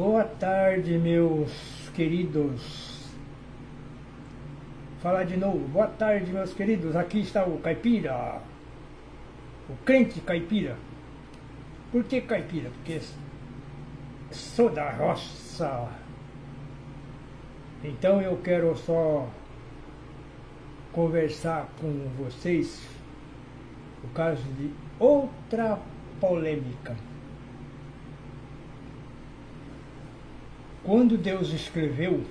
Boa tarde, meus queridos. Falar de novo. Boa tarde, meus queridos. Aqui está o caipira, o crente caipira. Por que caipira? Porque sou da roça. Então eu quero só conversar com vocês por causa de outra polêmica. Quando Deus escreveu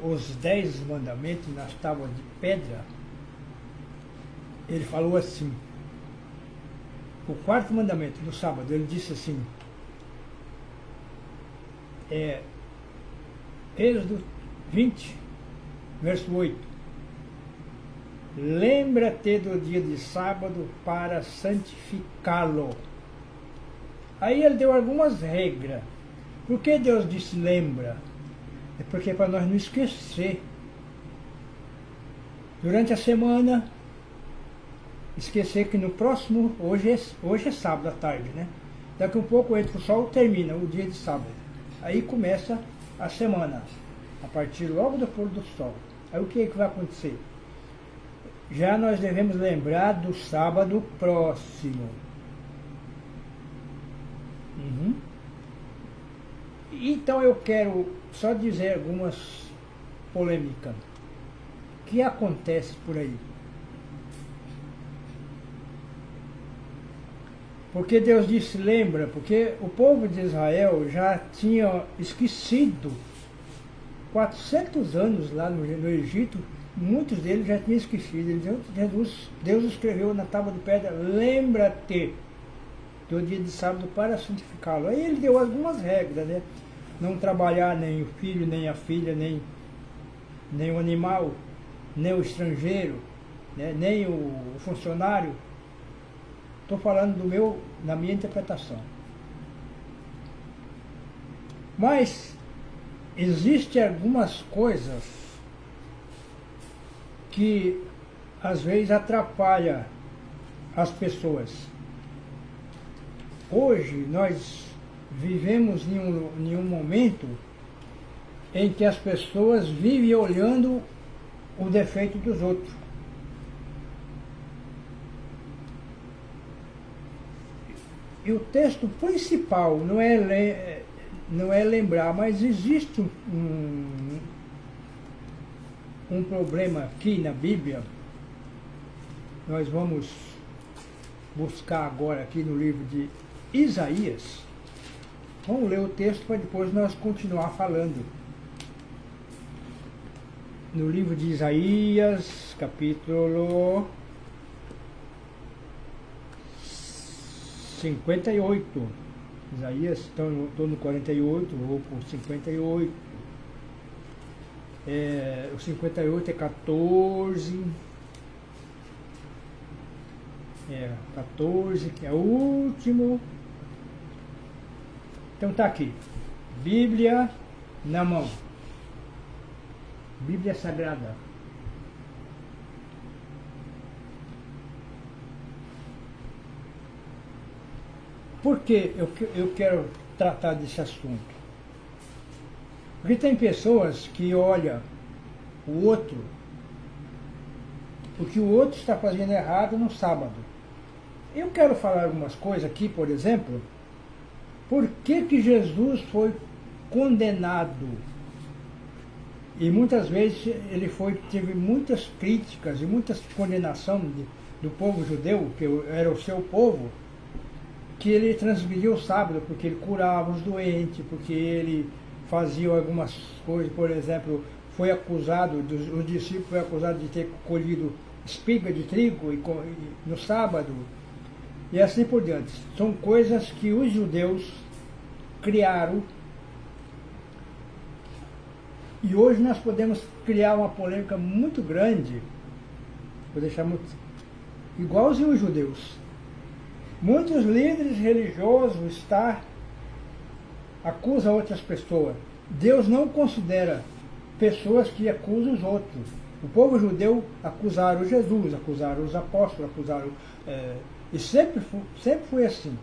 os 10 mandamentos nas tábuas de pedra, ele falou assim, o quarto mandamento do sábado, ele disse assim, Êxodo 20, verso 8, lembra-te do dia de sábado para santificá-lo. Aí ele deu algumas regras. Por que Deus disse lembra? É porque é para nós não esquecer. Durante a semana, esquecer que no próximo, hoje é sábado à tarde, né? Daqui a um pouco entra o sol, termina o dia de sábado. Aí começa a semana, a partir logo do pôr do sol. Aí o que é que vai acontecer? Já nós devemos lembrar do sábado próximo. Então eu quero só dizer algumas polêmicas. O que acontece por aí? Porque Deus disse, lembra, porque o povo de Israel já tinha esquecido 400 anos lá no Egito, muitos deles já tinham esquecido. Deus escreveu na tábua de pedra, lembra-te do dia de sábado para santificá-lo. Aí ele deu algumas regras, né? Não trabalhar nem o filho, nem a filha, nem o animal, nem o estrangeiro, né? Nem o funcionário. Estou falando na minha interpretação. Mas existem algumas coisas que às vezes atrapalham as pessoas. Hoje nós vivemos em um momento em que as pessoas vivem olhando o defeito dos outros. E o texto principal não é lembrar, mas existe um problema aqui na Bíblia. Nós vamos buscar agora aqui no livro de Isaías. Vamos ler o texto para depois nós continuar falando. No livro de Isaías, capítulo 58. Isaías, estou no 48, vou por 58. O 58 é 14. 14, que é o último. Então está aqui, Bíblia na mão, Bíblia Sagrada. Por que eu quero tratar desse assunto? Porque tem pessoas que olham o outro, o que o outro está fazendo errado no sábado. Eu quero falar algumas coisas aqui, por exemplo. Por que Jesus foi condenado? E muitas vezes ele teve muitas críticas e muitas condenações do povo judeu, que era o seu povo, que ele transgrediu o sábado, porque ele curava os doentes, porque ele fazia algumas coisas, por exemplo, os discípulos foram acusados de ter colhido espiga de trigo no sábado, e assim por diante. São coisas que os judeus criaram. E hoje nós podemos criar uma polêmica muito grande, vou deixar muito igualzinho os judeus. Muitos líderes religiosos acusam outras pessoas. Deus não considera pessoas que acusam os outros. O povo judeu acusaram Jesus, acusaram os apóstolos, acusaram... E sempre foi assim.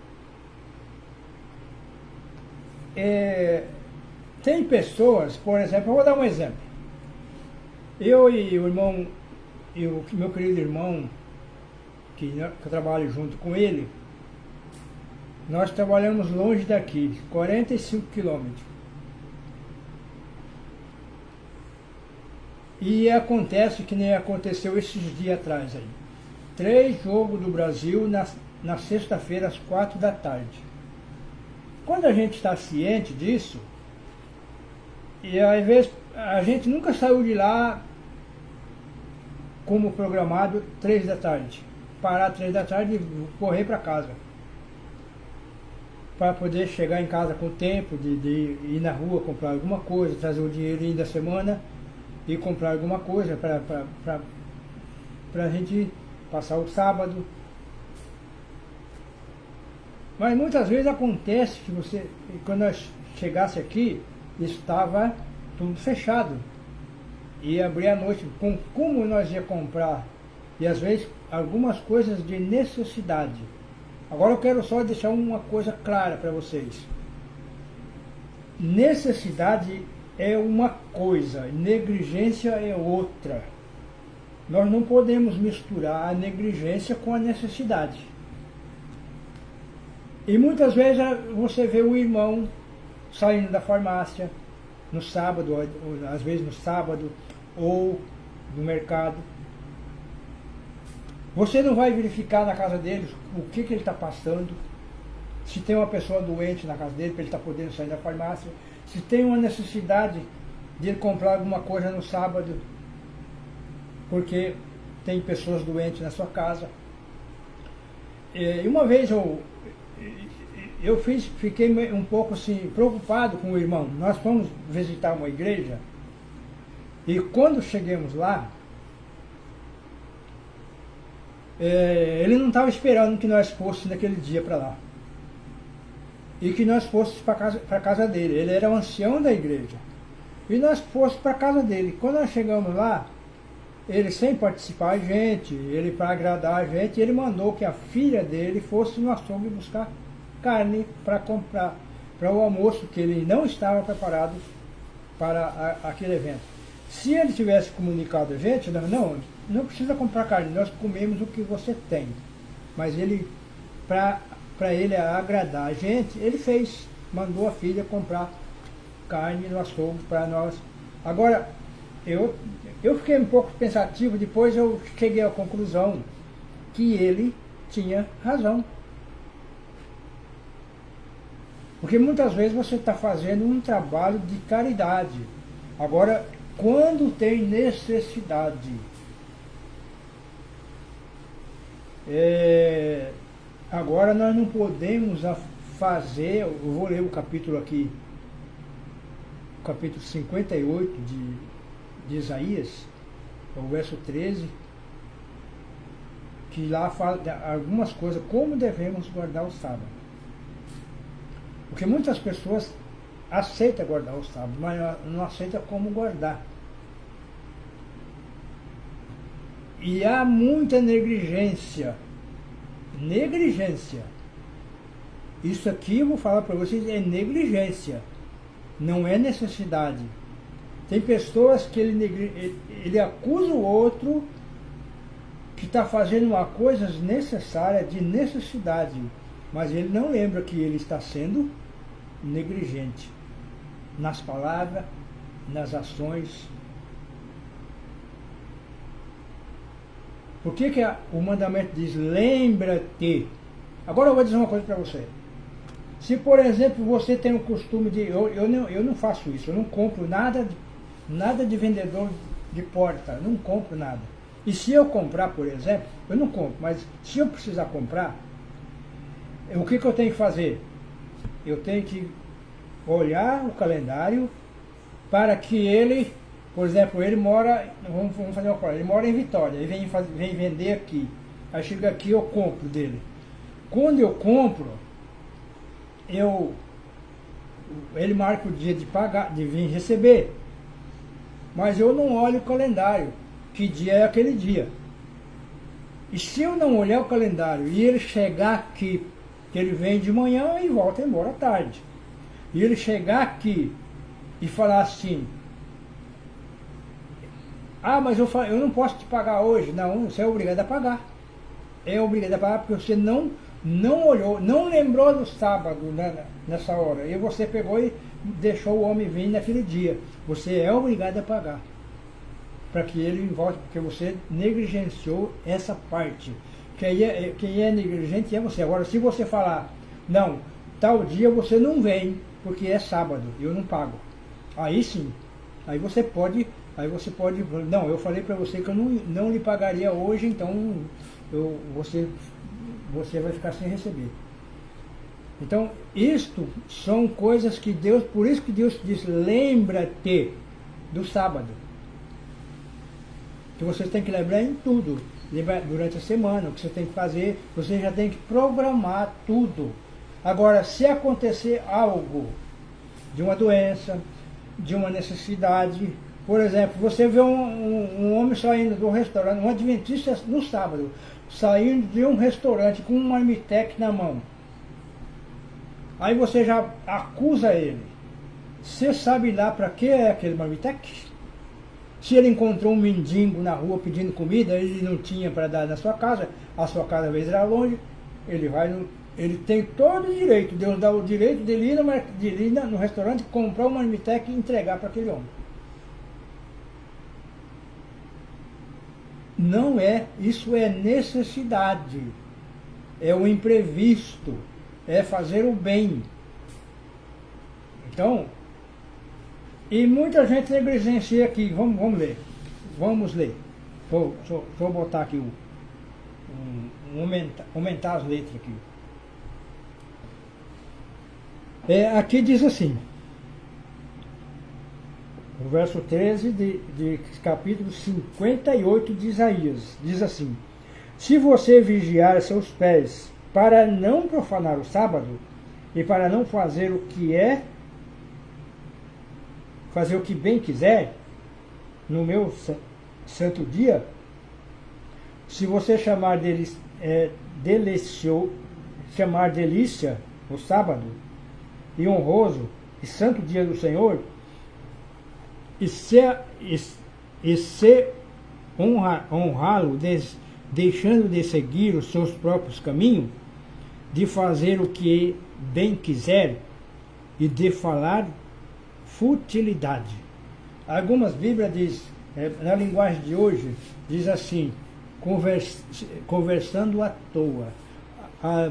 tem pessoas, por exemplo, eu vou dar um exemplo. Eu e o irmão, e o meu querido irmão, que eu trabalho junto com ele, nós trabalhamos longe daqui, 45 quilômetros. E acontece que nem aconteceu esses dias atrás aí. 3 jogos do Brasil na sexta-feira às 4 da tarde. Quando a gente está ciente disso, e às vezes a gente nunca saiu de lá como programado 3 da tarde. Parar 3 da tarde e correr para casa. Para poder chegar em casa com tempo de ir na rua comprar alguma coisa, trazer o dinheirinho da semana e comprar alguma coisa para a gente passar o sábado. Mas muitas vezes acontece que quando nós chegasse aqui, estava tudo fechado. E abrir à noite, como nós ia comprar, e às vezes algumas coisas de necessidade. Agora eu quero só deixar uma coisa clara para vocês. Necessidade é uma coisa, negligência é outra. Nós não podemos misturar a negligência com a necessidade. E muitas vezes você vê o irmão saindo da farmácia no sábado, ou às vezes no sábado, ou no mercado. Você não vai verificar na casa dele o que ele está passando, se tem uma pessoa doente na casa dele, para ele estar podendo sair da farmácia, se tem uma necessidade de ele comprar alguma coisa no sábado, porque tem pessoas doentes na sua casa. E uma vez fiquei um pouco assim, preocupado com o irmão. Nós fomos visitar uma igreja e quando chegamos lá, ele não estava esperando que nós fôssemos naquele dia para lá. E que nós fôssemos para a casa dele. Ele era o ancião da igreja. E nós fôssemos para a casa dele. Quando nós chegamos lá, ele sem participar a gente, ele para agradar a gente, ele mandou que a filha dele fosse no açougue buscar carne para comprar para o almoço, que ele não estava preparado para aquele evento. Se ele tivesse comunicado a gente, não precisa comprar carne, nós comemos o que você tem. Mas ele, para ele agradar a gente, ele mandou a filha comprar carne no açougue para nós. Agora, eu fiquei um pouco pensativo, depois eu cheguei à conclusão que ele tinha razão. Porque muitas vezes você está fazendo um trabalho de caridade. Agora, quando tem necessidade, agora nós não podemos fazer, eu vou ler o capítulo aqui, o capítulo 58 de Isaías, o verso 13, que lá fala algumas coisas, como devemos guardar o sábado. Porque muitas pessoas aceitam guardar o sábado, mas não aceitam como guardar. E há muita negligência. Negligência. Isso aqui eu vou falar para vocês, é negligência. Não é necessidade. Tem pessoas que ele acusa o outro que está fazendo uma coisa necessária, de necessidade, mas ele não lembra que ele está sendo negligente nas palavras, nas ações. Por que o mandamento diz, lembra-te? Agora eu vou dizer uma coisa para você. Se, por exemplo, você tem o costume de... Eu não faço isso, eu não compro nada de vendedor de porta, não compro nada. E se eu comprar, por exemplo, eu não compro, mas se eu precisar comprar, o que eu tenho que fazer? Eu tenho que olhar o calendário para que ele, por exemplo, ele mora, vamos fazer uma coisa, ele mora em Vitória, ele vem vender aqui. Aí chega aqui, eu compro dele. Quando eu compro, ele marca o dia de pagar, de vir receber. Mas eu não olho o calendário, que dia é aquele dia. E se eu não olhar o calendário e ele chegar aqui, que ele vem de manhã e volta embora à tarde. e ele chegar aqui e falar assim, mas eu não posso te pagar hoje. Não, você é obrigado a pagar. É obrigado a pagar porque você não olhou, não lembrou do sábado, né, nessa hora. E você pegou e deixou o homem vir naquele dia. Você é obrigado a pagar. Para que ele volte, porque você negligenciou essa parte. Quem é negligente é você. Agora, se você falar, não, tal dia você não vem, porque é sábado, eu não pago. Aí sim, aí você pode, não, eu falei para você que eu não lhe pagaria hoje, então você vai ficar sem receber. Então, isto são coisas que Deus, por isso que Deus diz, lembra-te do sábado. Que você tem que lembrar em tudo, lembrar durante a semana, o que você tem que fazer, você já tem que programar tudo. Agora, se acontecer algo de uma doença, de uma necessidade, por exemplo, você vê um homem saindo do restaurante, um adventista no sábado, saindo de um restaurante com um marmitex na mão. Aí você já acusa ele. Você sabe lá para que é aquele marmitex? Se ele encontrou um mendigo na rua pedindo comida, ele não tinha para dar na sua casa, a sua casa às vezes era longe, ele tem todo o direito, Deus dá o direito de ir no restaurante, comprar um marmitex e entregar para aquele homem. Não é, isso é necessidade, é o imprevisto, é fazer o bem. Então, e muita gente negligencia aqui, vamos ler. Deixa eu botar aqui, aumentar as letras aqui. Aqui diz assim, o verso 13 de capítulo 58 de Isaías, diz assim, se você vigiar seus pés para não profanar o sábado e para não fazer o que bem quiser no meu santo dia, se você chamar delícia o sábado e honroso e santo dia do Senhor, e se honrá-lo deixando de seguir os seus próprios caminhos, de fazer o que bem quiser e de falar futilidade. Algumas Bíblias diz, na linguagem de hoje, diz conversando à toa. A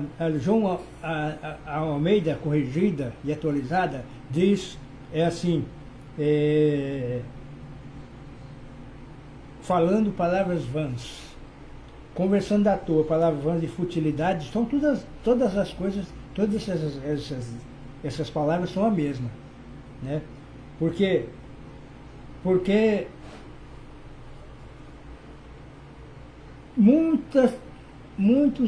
Almeida corrigida e atualizada diz, falando palavras vãs. Conversando à toa, palavras vãs e futilidade, são todas as coisas, todas essas palavras são a mesma. Né? Porque muitos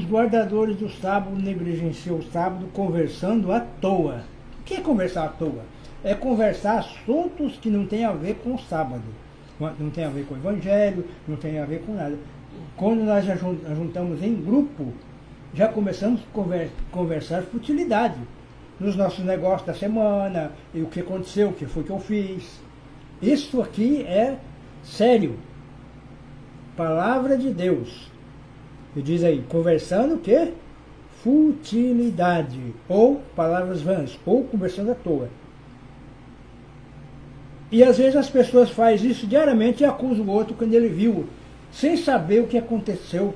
guardadores do sábado negligenciam o sábado conversando à toa. O que é conversar à toa? É conversar assuntos que não tem a ver com o sábado. Não tem a ver com o evangelho, não tem a ver com nada. Quando nós juntamos em grupo, já começamos a conversar futilidade. Nos nossos negócios da semana, e o que aconteceu, o que foi que eu fiz. Isso aqui é sério. Palavra de Deus. E diz aí, conversando o quê? Futilidade, ou palavras vãs, ou conversando à toa. E às vezes as pessoas fazem isso diariamente e acusam o outro quando ele viu, sem saber o que aconteceu,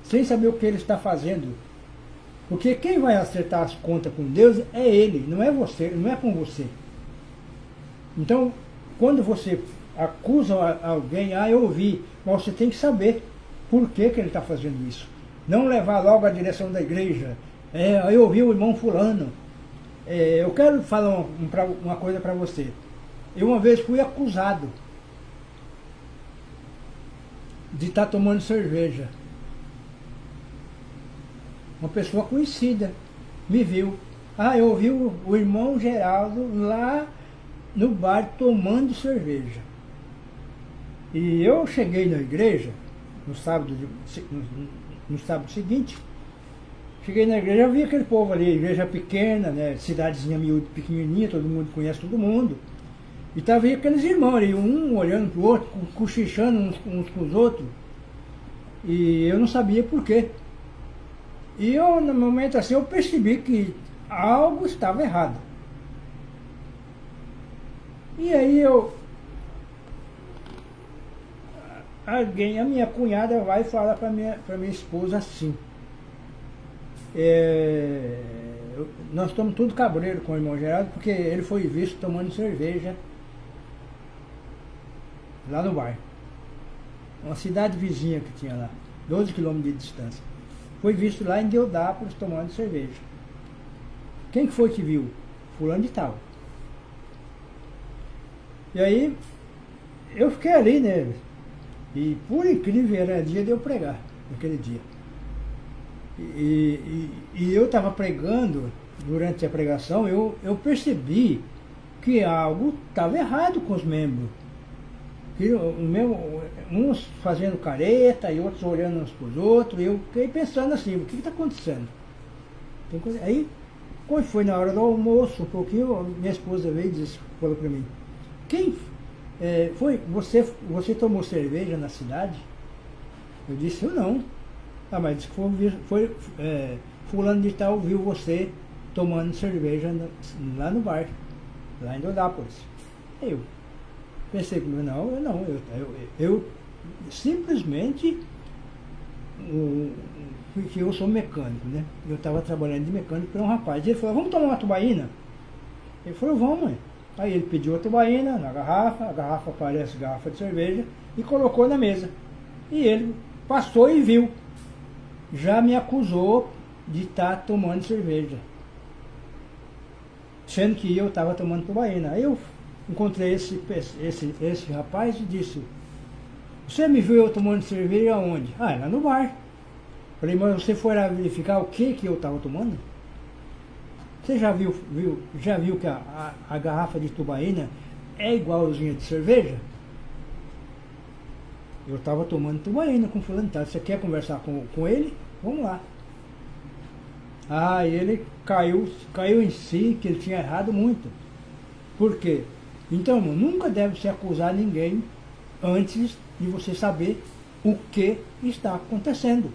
sem saber o que ele está fazendo. Porque quem vai acertar as contas com Deus é Ele, não é você, não é com você. Então, quando você acusa alguém, eu ouvi, mas você tem que saber por que ele está fazendo isso. Não levar logo a direção da igreja. Eu ouvi o irmão fulano. Eu quero falar uma coisa para você. Eu uma vez fui acusado de estar tomando cerveja. Uma pessoa conhecida me viu. Eu ouvi o irmão Geraldo lá no bar tomando cerveja. E eu cheguei na igreja no sábado seguinte, Cheguei na igreja, eu vi aquele povo ali, igreja pequena, né, cidadezinha miúda, pequenininha, todo mundo conhece todo mundo. E tava aí aqueles irmãos ali, um olhando pro outro, cochichando uns com os outros. E eu não sabia por quê. E eu, no momento assim, eu percebi que algo estava errado. E aí a minha cunhada vai falar para minha esposa assim. Nós estamos tudo cabreiro com o irmão Geraldo, porque ele foi visto tomando cerveja lá no bairro. Uma cidade vizinha que tinha lá, 12 quilômetros de distância. Foi visto lá em Deodápolis tomando cerveja. Quem que foi que viu? Fulano de tal. E aí, eu fiquei ali, né? E por incrível, era dia de eu pregar, naquele dia. E eu estava pregando, durante a pregação, eu percebi que algo estava errado com os membros. Que uns fazendo careta e outros olhando uns para os outros. E eu fiquei pensando assim, o que está acontecendo? Aí, quando foi na hora do almoço, um pouquinho, minha esposa veio e disse, falou para mim, quem foi? Você tomou cerveja na cidade? Eu disse, eu não. Ah, mas disse que fulano de tal viu você tomando cerveja lá no bar, lá em Deodápolis. Eu pensei comigo, eu simplesmente, porque eu sou mecânico, né? Eu estava trabalhando de mecânico para um rapaz. Ele falou, vamos tomar uma tubaína? Ele falou, vamos, mãe. Aí ele pediu a tubaína na garrafa, a garrafa parece garrafa de cerveja, e colocou na mesa. E ele passou e viu. Já me acusou de estar tomando cerveja. Sendo que eu estava tomando tubaína. Aí eu encontrei esse rapaz e disse, você me viu eu tomando cerveja aonde? Ah, lá no bar. Falei, mas você foi lá verificar o que eu estava tomando? Você já viu que a garrafa de tubaína é igualzinha de cerveja? Eu estava tomando tubaína com fulano de tal. Você quer conversar com ele? Vamos lá. Ah, ele caiu em si, que ele tinha errado muito. Por quê? Então, nunca deve se acusar ninguém antes de você saber o que está acontecendo.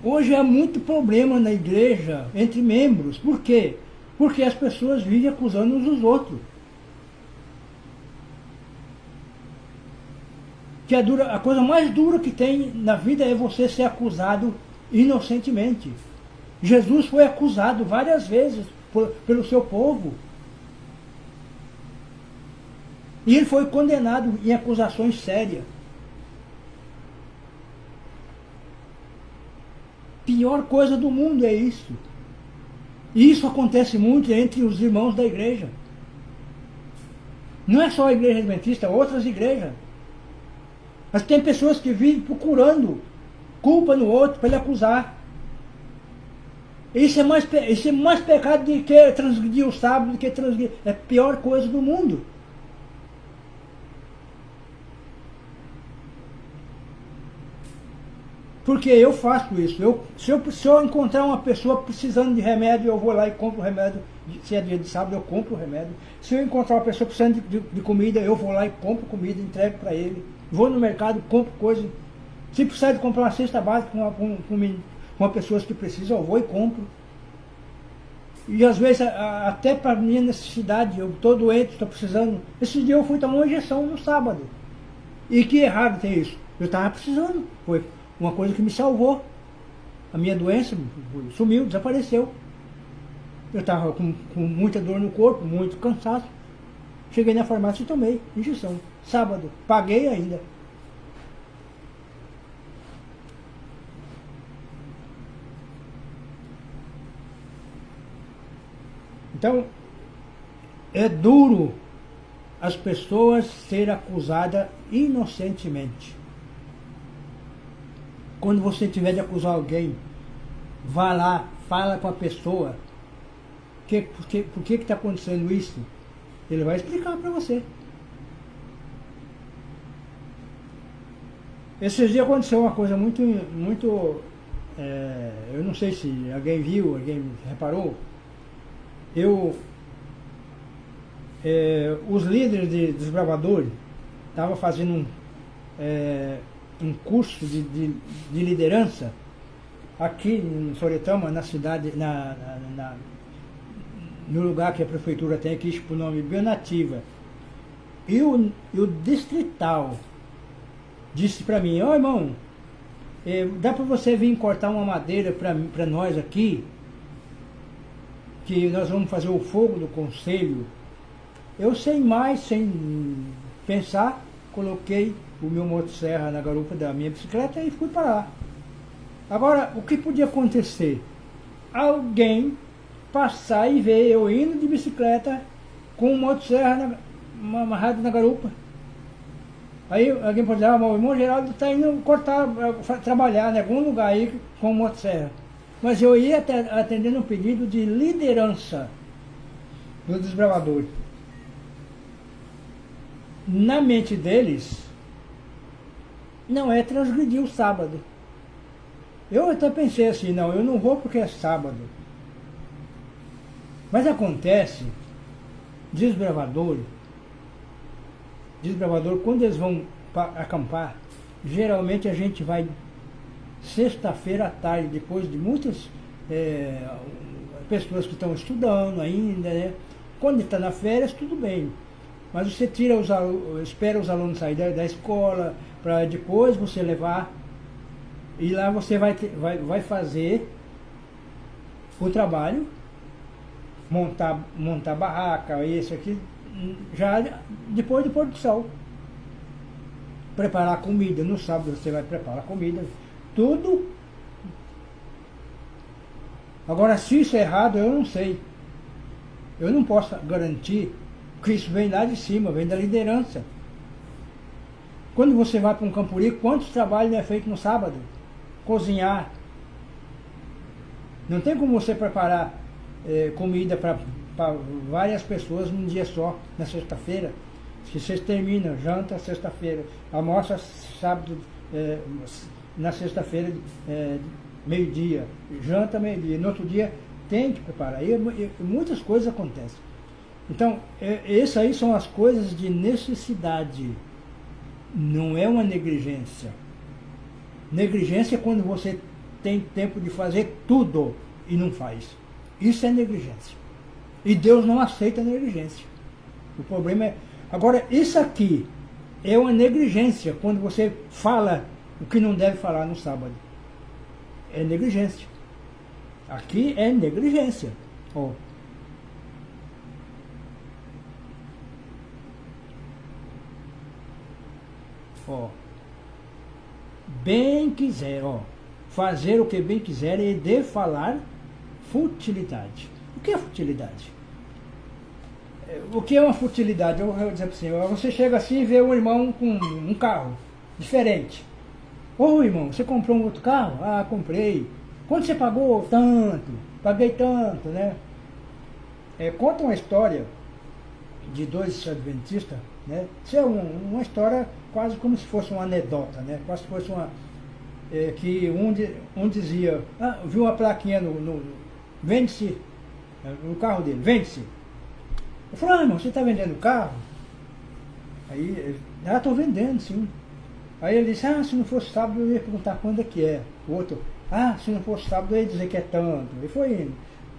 Hoje há muito problema na igreja entre membros. Por quê? Porque as pessoas vivem acusando uns os outros. Que a coisa mais dura que tem na vida é você ser acusado inocentemente. Jesus foi acusado várias vezes pelo seu povo. E ele foi condenado em acusações sérias. Pior coisa do mundo é isso. E isso acontece muito entre os irmãos da igreja. Não é só a igreja adventista, outras igrejas. Mas tem pessoas que vivem procurando culpa no outro para ele acusar. Isso é mais pecado do que transgredir o sábado, do que transgredir. É a pior coisa do mundo. Porque eu faço isso. Se eu encontrar uma pessoa precisando de remédio, eu vou lá e compro o remédio. Se é dia de sábado, eu compro o remédio. Se eu encontrar uma pessoa precisando de comida, eu vou lá e compro comida, entrego para ele. Vou no mercado, compro coisa. Se precisar de comprar uma cesta básica com pessoas que precisam, eu vou e compro. E às vezes, até para minha necessidade, eu estou doente, estou precisando. Esse dia eu fui tomar uma injeção no sábado. E que errado tem isso? Eu estava precisando. Foi uma coisa que me salvou. A minha doença sumiu, desapareceu. Eu estava com muita dor no corpo, muito cansaço. Cheguei na farmácia e tomei injeção. Sábado, paguei ainda. Então, é duro as pessoas serem acusadas inocentemente. Quando você tiver de acusar alguém, vá lá, fala com a pessoa. Por que está acontecendo isso? Ele vai explicar para você. Esses dias aconteceu uma coisa muito eu não sei se alguém viu, alguém reparou, eu, os líderes de desbravadores estavam fazendo um curso de liderança aqui em Soretama, na cidade, no lugar que a prefeitura tem aqui, tipo, o nome Bionativa. E o distrital disse para mim: ó, irmão, dá para você vir cortar uma madeira para nós aqui, que nós vamos fazer o fogo do conselho. Eu, sem mais, sem pensar, coloquei o meu motosserra na garupa da minha bicicleta e fui para lá. Agora, o que podia acontecer? Alguém passar e ver eu indo de bicicleta com o motosserra amarrado na garupa. Aí alguém pode dizer: o irmão Geraldo está indo trabalhar em algum lugar aí com motosserra. Mas eu ia atendendo um pedido de liderança dos desbravadores. Na mente deles, não é transgredir o sábado. Eu até pensei assim: não, eu não vou porque é sábado. Mas acontece, desbravador, quando eles vão acampar, geralmente a gente vai sexta-feira à tarde, depois de muitas pessoas que estão estudando ainda, né? Quando está na férias, tudo bem. Mas você espera os alunos saírem da escola, para depois você levar, e lá você vai fazer o trabalho, montar barraca, isso aqui, já depois do pôr do sol. Preparar comida, no sábado você vai preparar comida, tudo. Agora, se isso é errado, eu não sei. Eu não posso garantir que isso vem lá de cima, vem da liderança. Quando você vai para um campuri, quantos trabalhos é feito no sábado? Cozinhar. Não tem como você preparar comida para várias pessoas num dia só, na sexta-feira. Se você termina, janta sexta-feira, almoça sábado, na sexta-feira, meio-dia, janta meio-dia, no outro dia tem que preparar. E muitas coisas acontecem. Então, essas aí são as coisas de necessidade, não é uma negligência. Negligência é quando você tem tempo de fazer tudo e não faz. Isso é negligência. E Deus não aceita negligência. O problema é... Agora, isso aqui é uma negligência, quando você fala o que não deve falar no sábado. É negligência. Aqui é negligência. Ó. Ó. Bem quiser, ó. Fazer o que bem quiser e de falar futilidade. O que é futilidade? O que é uma futilidade? Eu vou dizer para você, você chega assim e vê um irmão com um carro diferente. Ô irmão, você comprou um outro carro? Ah, comprei. Quanto você pagou? Tanto. Paguei tanto, né? Conta uma história de dois adventistas, né? Isso é uma história quase como se fosse uma anedota, né? Quase se fosse uma... que um dizia, viu uma plaquinha vende-se, no carro dele, vende-se. Eu falei: irmão, você está vendendo o carro? Aí, estou vendendo, sim. Aí ele disse: se não fosse sábado eu ia perguntar quando é que é. O outro: se não fosse sábado eu ia dizer que é tanto. E foi indo.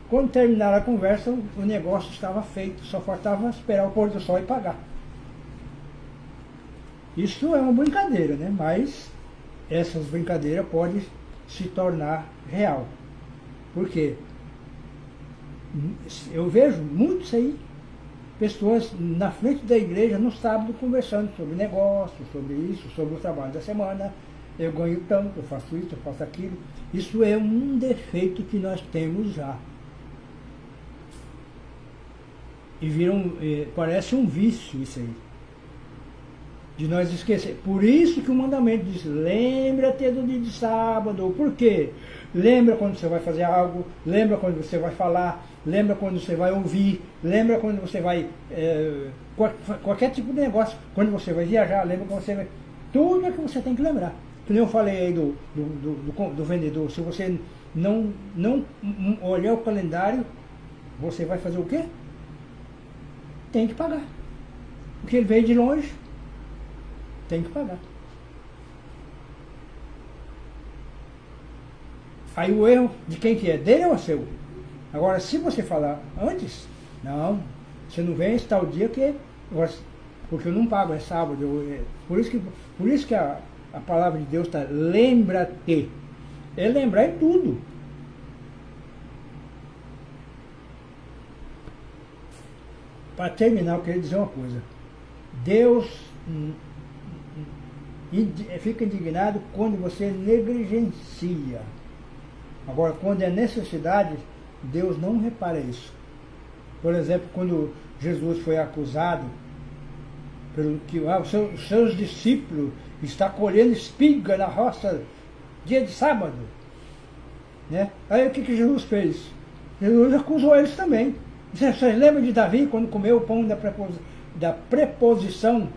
Quando terminaram a conversa, o negócio estava feito, só faltava esperar o pôr do sol e pagar. Isso é uma brincadeira, né? Mas essas brincadeiras podem se tornar real. Por quê? Eu vejo muito isso aí. Pessoas na frente da igreja no sábado conversando sobre negócio, sobre isso, sobre o trabalho da semana. Eu ganho tanto, eu faço isso, eu faço aquilo. Isso é um defeito que nós temos já. E parece um vício isso aí. De nós esquecer. Por isso que o mandamento diz: lembra-te do dia de sábado. Por quê? Lembra quando você vai fazer algo, lembra quando você vai falar, lembra quando você vai ouvir, lembra quando você vai... qualquer tipo de negócio. Quando você vai viajar, lembra quando você vai... Tudo é que você tem que lembrar. que nem eu falei aí do vendedor, se você não olhar o calendário, você vai fazer o quê? Tem que pagar. Porque ele veio de longe, tem que pagar. Aí o erro de quem que é? Dele ou seu? Agora, se você falar antes, não, você não vem esse tal dia porque eu não pago, é sábado. Por isso que a palavra de Deus está, lembra-te. É lembrar é tudo. Para terminar, eu queria dizer uma coisa. Deus fica indignado quando você negligencia. Agora, quando é necessidade, Deus não repara isso. Por exemplo, quando Jesus foi acusado pelo que os seus discípulos estão colhendo espiga na roça dia de sábado, né? Aí o que Jesus fez? Jesus acusou eles também. Vocês lembram de Davi quando comeu o pão da preposição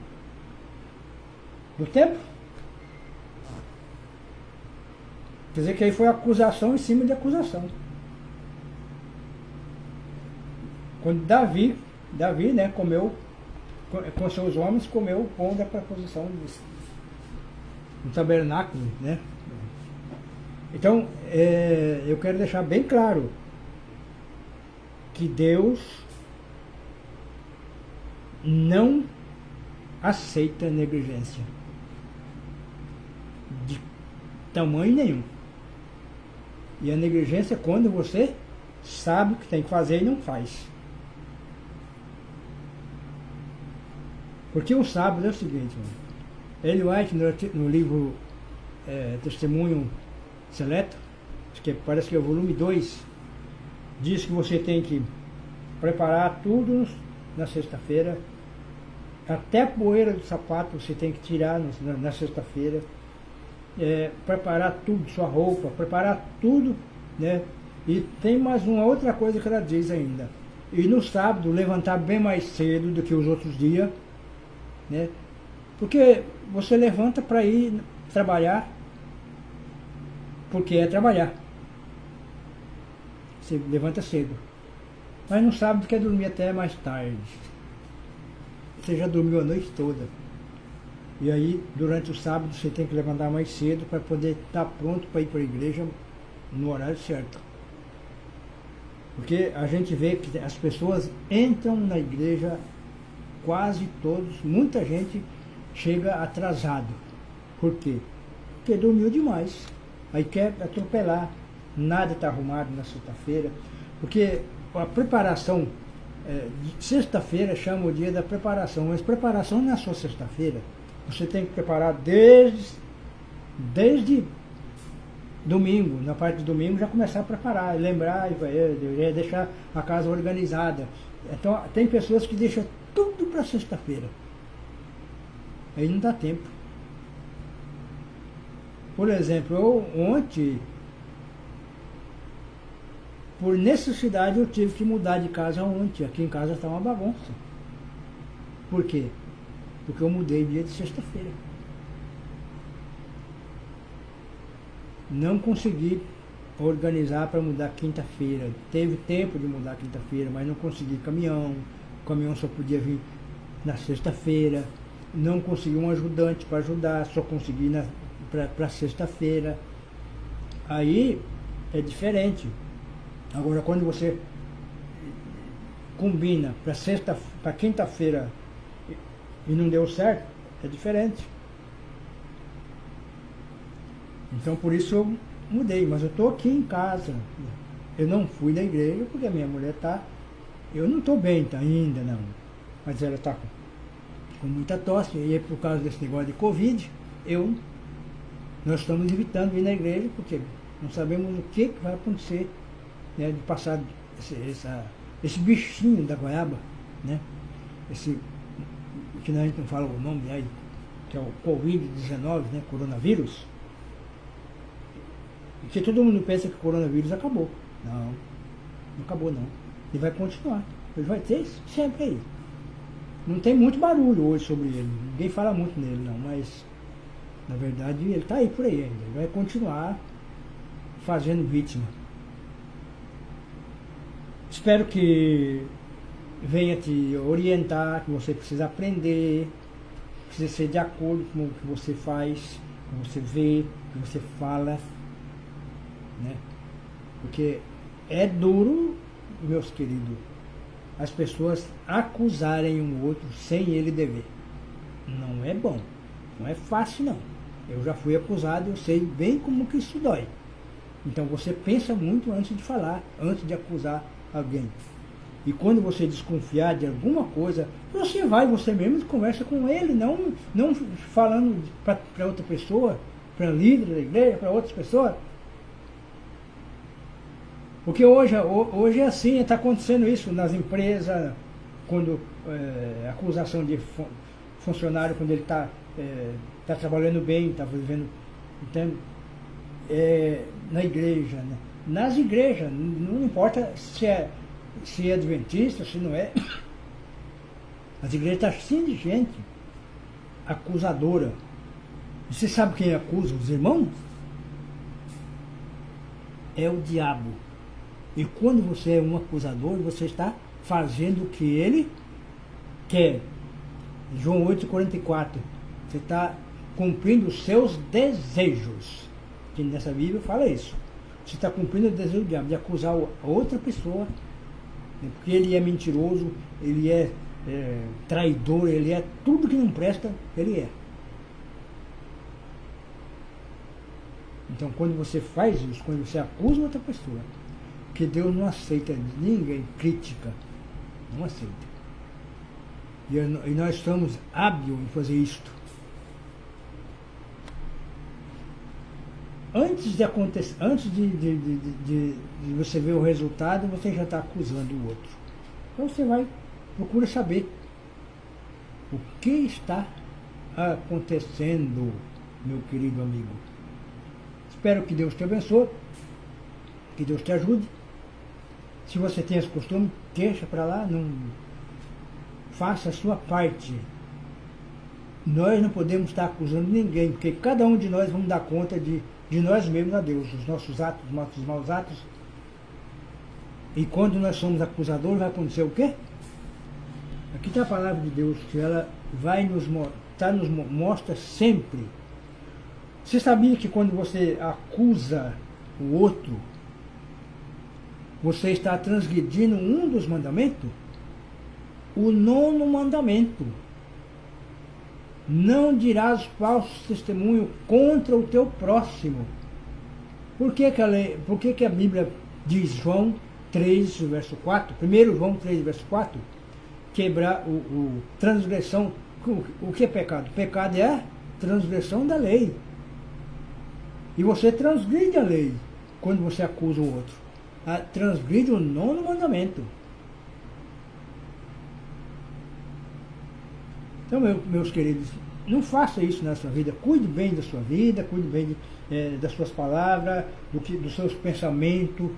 do templo? Quer dizer que aí foi acusação em cima de acusação. Quando Davi, né, comeu, com seus homens, comeu o pão da preposição no tabernáculo, né? Então, eu quero deixar bem claro que Deus não aceita negligência de tamanho nenhum. E a negligência é quando você sabe o que tem que fazer e não faz. Porque o sábado é o seguinte, Ellen White, no livro Testemunho Seleto, parece que é o volume 2, diz que você tem que preparar tudo na sexta-feira, até a poeira do sapato você tem que tirar na sexta-feira, preparar tudo, sua roupa, preparar tudo, né? E tem mais uma outra coisa que ela diz ainda. E no sábado levantar bem mais cedo do que os outros dias, né? Porque você levanta para ir trabalhar, porque é trabalhar. Você levanta cedo. Mas no sábado quer dormir até mais tarde. Você já dormiu a noite toda. E aí, durante o sábado, você tem que levantar mais cedo para poder estar pronto para ir para a igreja no horário certo. Porque a gente vê que as pessoas entram na igreja, quase todos, muita gente chega atrasado. Por quê? Porque dormiu demais. Aí quer atropelar. Nada está arrumado na sexta-feira. Porque a preparação, sexta-feira chama o dia da preparação. Mas preparação não é só sexta-feira. Você tem que preparar desde domingo, na parte de domingo já começar a preparar, lembrar, deixar a casa organizada. Então tem pessoas que deixam tudo para sexta-feira. Aí não dá tempo. Por exemplo, ontem, por necessidade, eu tive que mudar de casa ontem. Aqui em casa está uma bagunça. Por quê? Porque eu mudei dia de sexta-feira. Não consegui organizar para mudar quinta-feira. Teve tempo de mudar quinta-feira, mas não consegui caminhão. O caminhão só podia vir na sexta-feira. Não consegui um ajudante para ajudar, só consegui para sexta-feira. Aí é diferente. Agora, quando você combina para quinta-feira e não deu certo, é diferente. Então, por isso eu mudei, mas eu estou aqui em casa. Eu não fui na igreja porque a minha mulher está... Eu não estou bem ainda, não. Mas ela está com muita tosse, e aí por causa desse negócio de Covid, nós estamos evitando ir na igreja, porque não sabemos o que vai acontecer, né, de passar esse bichinho da goiaba, né? Esse, que a gente não fala o nome aí, que é o Covid-19, né, coronavírus. E que todo mundo pensa que o coronavírus acabou. Não acabou não. Ele vai continuar. Ele vai ter sempre aí. Não tem muito barulho hoje sobre ele. Ninguém fala muito nele não, mas Na verdade, ele está aí por aí ainda. Ele vai continuar fazendo vítima. Espero que venha te orientar, que você precisa aprender, precisa ser de acordo com o que você faz, com o que você vê, o que você fala, né? Porque é duro, meus queridos, as pessoas acusarem um outro sem ele dever. Não é bom, não é fácil não. Eu já fui acusado, eu sei bem como que isso dói. Então você pensa muito antes de falar, antes de acusar alguém. E quando você desconfiar de alguma coisa, você vai você mesmo e conversa com ele, não falando para outra pessoa, para líder da igreja, para outras pessoas. Porque hoje é assim, está acontecendo isso nas empresas, quando acusação de funcionário, quando ele está trabalhando bem, está vivendo, entende? Na igreja, né? Nas igrejas, não importa se é adventista, se não é. As igrejas estão cheias de gente acusadora. E você sabe quem acusa os irmãos? É o diabo. E quando você é um acusador, você está fazendo o que ele quer. João 8,44. Você está cumprindo os seus desejos. Que nessa Bíblia fala isso. Você está cumprindo o desejo do diabo de acusar a outra pessoa, né, porque ele é mentiroso, ele é traidor, ele é tudo que não presta, ele é. Então quando você faz isso, quando você acusa outra pessoa, que Deus não aceita ninguém crítica, não aceita. E nós estamos hábeis em fazer isto. Antes de acontecer, antes de você ver o resultado, você já está acusando o outro. Então você procura saber o que está acontecendo, meu querido amigo. Espero que Deus te abençoe, que Deus te ajude. Se você tem esse costume, deixa para lá, não faça a sua parte. Nós não podemos estar acusando ninguém, porque cada um de nós vamos dar conta de nós mesmos a Deus, os nossos atos, os nossos maus atos. E quando nós somos acusadores, vai acontecer o quê? Aqui está a palavra de Deus, que ela vai nos mostra sempre. Você sabia que quando você acusa o outro, você está transgredindo um dos mandamentos? O 9º mandamento. Não dirás falso testemunho contra o teu próximo. Por que a Bíblia diz, João 3, verso 4, 1 João 3, verso 4, quebrar transgressão? O que é pecado? Pecado é a transgressão da lei. E você transgride a lei quando você acusa o outro. Transgride o 9º mandamento. Então, meus queridos, não faça isso na sua vida. Cuide bem da sua vida, cuide bem das suas palavras, dos seus pensamentos.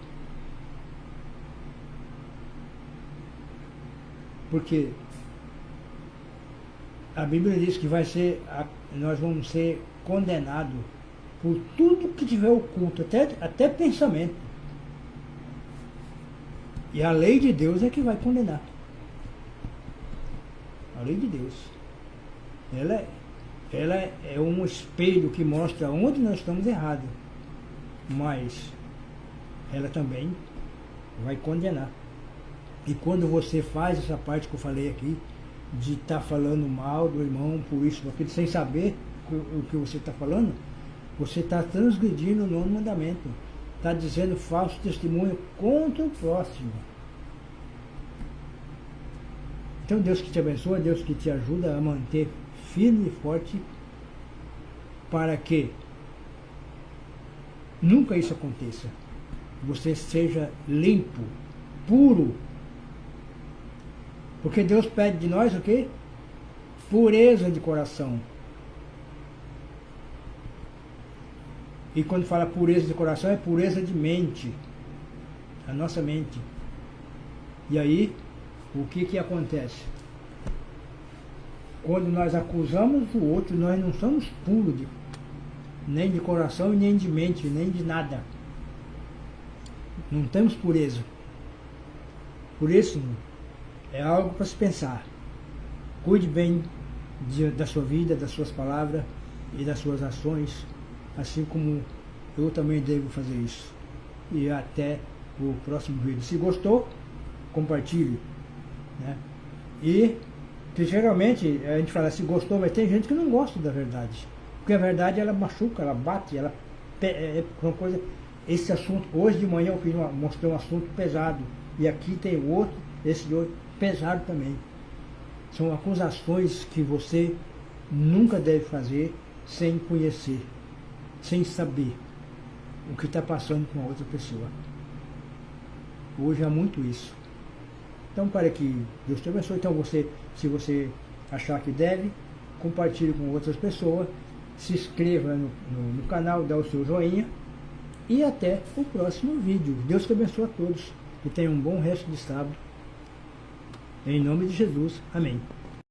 Porque a Bíblia diz que nós vamos ser condenados por tudo que tiver oculto, até pensamento. E a lei de Deus é que vai condenar. A lei de Deus. Ela é um espelho que mostra onde nós estamos errados, mas ela também vai condenar. E quando você faz essa parte que eu falei aqui, de estar falando mal do irmão por isso, por aquilo, sem saber o que você está falando, você está transgredindo o 9º mandamento. Está dizendo falso testemunho contra o próximo. Então Deus que te abençoa, Deus que te ajuda a manter firme e forte, para que nunca isso aconteça. Você seja limpo, puro. Porque Deus pede de nós o quê? Pureza de coração. E quando fala pureza de coração, é pureza de mente. A nossa mente. E aí, o que acontece? Quando nós acusamos o outro, nós não somos puros nem de coração, nem de mente, nem de nada. Não temos pureza. Por isso, é algo para se pensar. Cuide bem da sua vida, das suas palavras e das suas ações, assim como eu também devo fazer isso. E até o próximo vídeo. Se gostou, compartilhe, né? E que geralmente a gente fala se gostou, mas tem gente que não gosta da verdade. Porque a verdade ela machuca, ela bate, ela é uma coisa. Esse assunto, hoje de manhã eu mostrei um assunto pesado. E aqui tem outro, esse de hoje, pesado também. São acusações que você nunca deve fazer sem conhecer, sem saber o que está passando com a outra pessoa. Hoje há muito isso. Então, para que Deus te abençoe. Então, se você achar que deve, compartilhe com outras pessoas, se inscreva no canal, dá o seu joinha e até o próximo vídeo. Deus te abençoe a todos e tenha um bom resto de sábado. Em nome de Jesus. Amém.